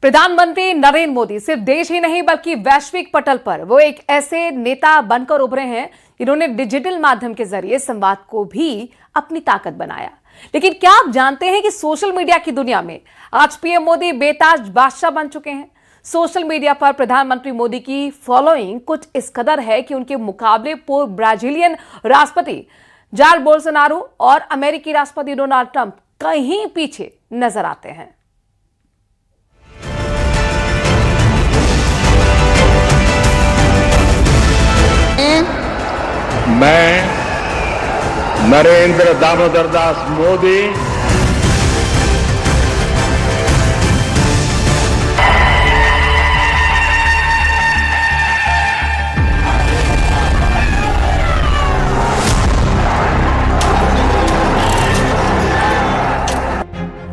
प्रधानमंत्री नरेंद्र मोदी सिर्फ देश ही नहीं बल्कि वैश्विक पटल पर वो एक ऐसे नेता बनकर उभरे हैं जिन्होंने डिजिटल माध्यम के जरिए संवाद को भी अपनी ताकत बनाया। लेकिन क्या आप जानते हैं कि सोशल मीडिया की दुनिया में आज पीएम मोदी बेताज बादशाह बन चुके हैं। सोशल मीडिया पर प्रधानमंत्री मोदी की फॉलोइंग कुछ इस कदर है कि उनके मुकाबले पूर्व ब्राजीलियन राष्ट्रपति जायर बोल्सोनारो और अमेरिकी राष्ट्रपति डोनाल्ड ट्रंप कहीं पीछे नजर आते हैं। मैं नरेंद्र दामोदर दास मोदी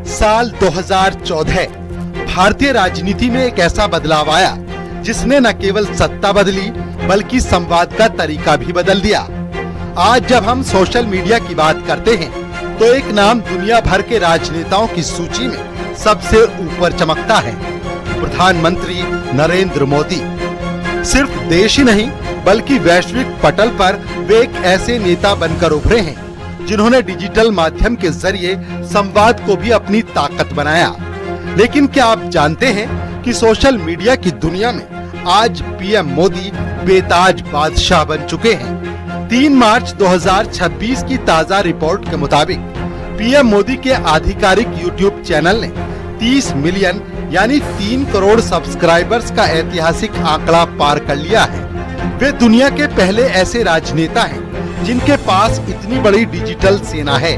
साल 2014 भारतीय राजनीति में एक ऐसा बदलाव आया जिसने न केवल सत्ता बदली बल्कि संवाद का तरीका भी बदल दिया। आज जब हम सोशल मीडिया की बात करते हैं तो एक नाम दुनिया भर के राजनेताओं की सूची में सबसे ऊपर चमकता है, प्रधानमंत्री नरेंद्र मोदी। सिर्फ देश ही नहीं बल्कि वैश्विक पटल पर वे एक ऐसे नेता बनकर उभरे हैं जिन्होंने डिजिटल माध्यम के जरिए संवाद को भी अपनी ताकत बनाया। लेकिन क्या आप जानते हैं कि सोशल मीडिया की दुनिया में आज पीएम मोदी बेताज बादशाह बन चुके हैं। 3 मार्च 2026 की ताजा रिपोर्ट के मुताबिक पीएम मोदी के आधिकारिक यूट्यूब चैनल ने 30 मिलियन यानी 3 करोड़ सब्सक्राइबर्स का ऐतिहासिक आंकड़ा पार कर लिया है। वे दुनिया के पहले ऐसे राजनेता हैं जिनके पास इतनी बड़ी डिजिटल सेना है।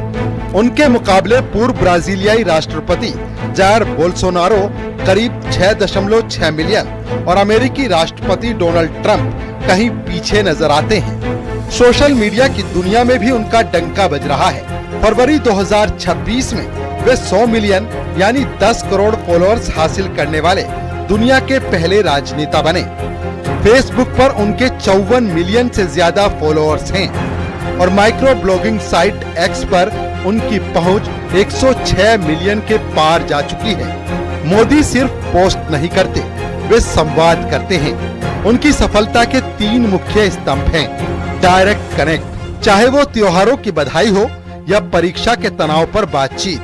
उनके मुकाबले पूर्व ब्राजीलियाई राष्ट्रपति जायर बोल्सोनारो करीब 6.6 मिलियन और अमेरिकी राष्ट्रपति डोनाल्ड ट्रंप कहीं पीछे नजर आते हैं। सोशल मीडिया की दुनिया में भी उनका डंका बज रहा है। फरवरी 2026 में वे 100 मिलियन यानी 10 करोड़ फॉलोअर्स हासिल करने वाले दुनिया के पहले राजनेता बने। फेसबुक पर उनके 54 मिलियन से ज्यादा फॉलोअर्स हैं और माइक्रो ब्लॉगिंग साइट एक्स पर उनकी पहुंच 106 मिलियन के पार जा चुकी है। मोदी सिर्फ पोस्ट नहीं करते, वे संवाद करते हैं। उनकी सफलता के 3 मुख्य स्तंभ हैं। डायरेक्ट कनेक्ट, चाहे वो त्योहारों की बधाई हो या परीक्षा के तनाव पर बातचीत,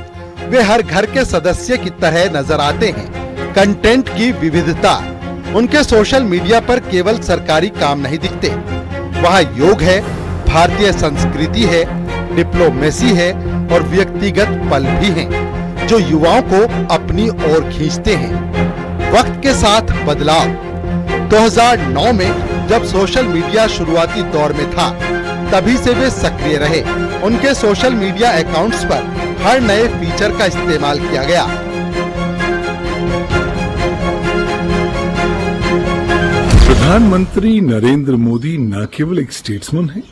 वे हर घर के सदस्य की तरह नजर आते हैं। कंटेंट की विविधता, उनके सोशल मीडिया पर केवल सरकारी काम नहीं दिखते, वहाँ योग है, भारतीय संस्कृति है, डिप्लोमेसी है और व्यक्तिगत पल भी हैं, जो युवाओं को अपनी ओर खींचते हैं। वक्त के साथ बदलाव, 2009 में जब सोशल मीडिया शुरुआती दौर में था, तभी से वे सक्रिय रहे। उनके सोशल मीडिया अकाउंट्स पर हर नए फीचर का इस्तेमाल किया गया। प्रधानमंत्री नरेंद्र मोदी न केवल एक स्टेट्समैन हैं,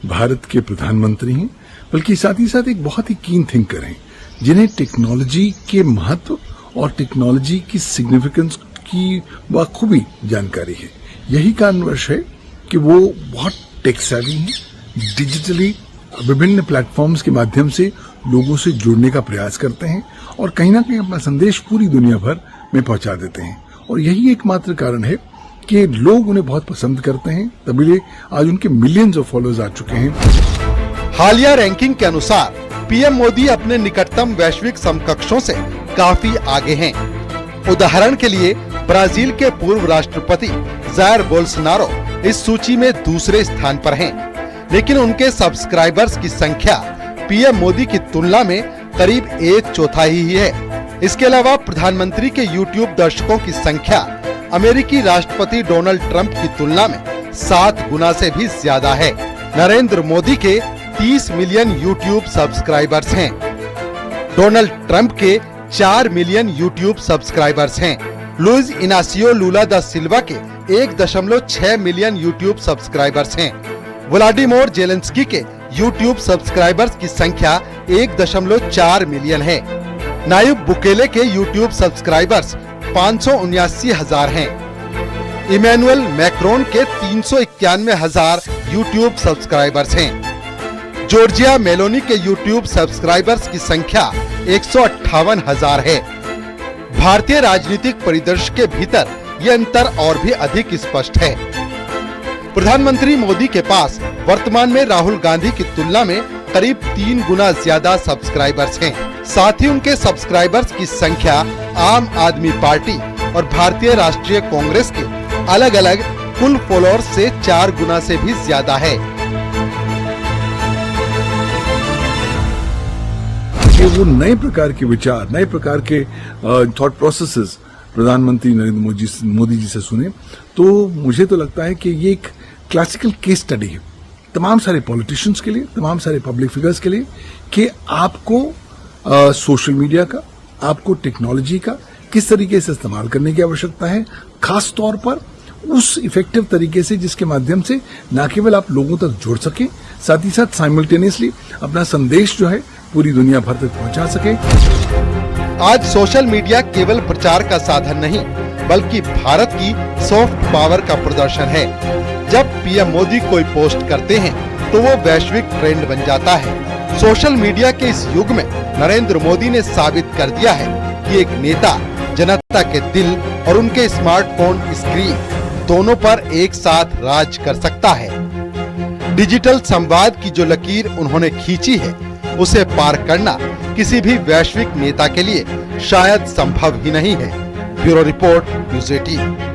भारत के प्रधानमंत्री हैं, बल्कि साथ ही साथ एक बहुत ही कीन थिंकर हैं, जिन्हें टेक्नोलॉजी के महत्व और टेक्नोलॉजी की सिग्निफिकेंस की बखूबी जानकारी है। यही कारणवश है कि वो बहुत टेक सेवी हैं, डिजिटली विभिन्न प्लेटफॉर्म्स के माध्यम से लोगों से जुड़ने का प्रयास करते हैं और कहीं ना कहीं अपना संदेश पूरी दुनिया भर में पहुंचा देते हैं। और यही एकमात्र कारण है कि लोग उन्हें बहुत पसंद करते हैं, तभी आज उनके मिलियंस ऑफ फॉलोअर्स आ चुके हैं। हालिया रैंकिंग के अनुसार पीएम मोदी अपने निकटतम वैश्विक समकक्षों से काफी आगे हैं। उदाहरण के लिए ब्राजील के पूर्व राष्ट्रपति जायर बोल्सोनारो इस सूची में दूसरे स्थान पर हैं, लेकिन उनके सब्सक्राइबर्स की संख्या पीएम मोदी की तुलना में करीब 1/4 ही है। इसके अलावा प्रधानमंत्री के यूट्यूब दर्शकों की संख्या अमेरिकी राष्ट्रपति डोनाल्ड ट्रंप की तुलना में 7 गुना से भी ज्यादा है। नरेंद्र मोदी के 30 मिलियन यूट्यूब सब्सक्राइबर्स हैं। डोनाल्ड ट्रंप के 4 मिलियन यूट्यूब सब्सक्राइबर्स हैं। लुइस इनासियो लुला दा सिल्वा के 1.6 मिलियन यूट्यूब सब्सक्राइबर्स हैं। व्लादिमीर जेलेंस्की के यूट्यूब सब्सक्राइबर्स की संख्या 1.4 मिलियन है। नायब बुकेले के यूट्यूब सब्सक्राइबर्स 579,000 हैं। इमैनुअल मैक्रोन के 391,000 यूट्यूब सब्सक्राइबर्स हैं। जॉर्जिया मेलोनी के यूट्यूब सब्सक्राइबर्स की संख्या 158,000 है। भारतीय राजनीतिक परिदृश्य के भीतर ये अंतर और भी अधिक स्पष्ट है। प्रधानमंत्री मोदी के पास वर्तमान में राहुल गांधी की तुलना में करीब 3 गुना ज्यादा सब्सक्राइबर्स हैं। साथ ही उनके सब्सक्राइबर्स की संख्या आम आदमी पार्टी और भारतीय राष्ट्रीय कांग्रेस के अलग अलग कुल फॉलोअर्स से 4 गुना से भी ज्यादा है। कि वो नए प्रकार के विचार, नए प्रकार के थॉट प्रोसेसेस प्रधानमंत्री नरेंद्र मोदी जी से सुने, तो मुझे तो लगता है कि ये एक क्लासिकल केस स्टडी है तमाम सारे पॉलिटिशियंस के लिए, तमाम सारे पब्लिक फिगर्स के लिए, कि आपको सोशल मीडिया का, आपको टेक्नोलॉजी का किस तरीके से इस्तेमाल करने की आवश्यकता है, खास तौर पर उस इफेक्टिव तरीके से जिसके माध्यम से न केवल आप लोगों तक जुड़ सके, साथ ही साथ साइमल्टेनियसली अपना संदेश जो है पूरी दुनिया भर तक पहुंचा सके। आज सोशल मीडिया केवल प्रचार का साधन नहीं, बल्कि भारत की सॉफ्ट पावर का प्रदर्शन है। जब पीएम मोदी कोई पोस्ट करते हैं तो वो वैश्विक ट्रेंड बन जाता है। सोशल मीडिया के इस युग में नरेंद्र मोदी ने साबित कर दिया है कि एक नेता जनता के दिल और उनके स्मार्टफोन स्क्रीन दोनों पर एक साथ राज कर सकता है। डिजिटल संवाद की जो लकीर उन्होंने खींची है, उसे पार करना किसी भी वैश्विक नेता के लिए शायद संभव ही नहीं है। Bureau report, news 18।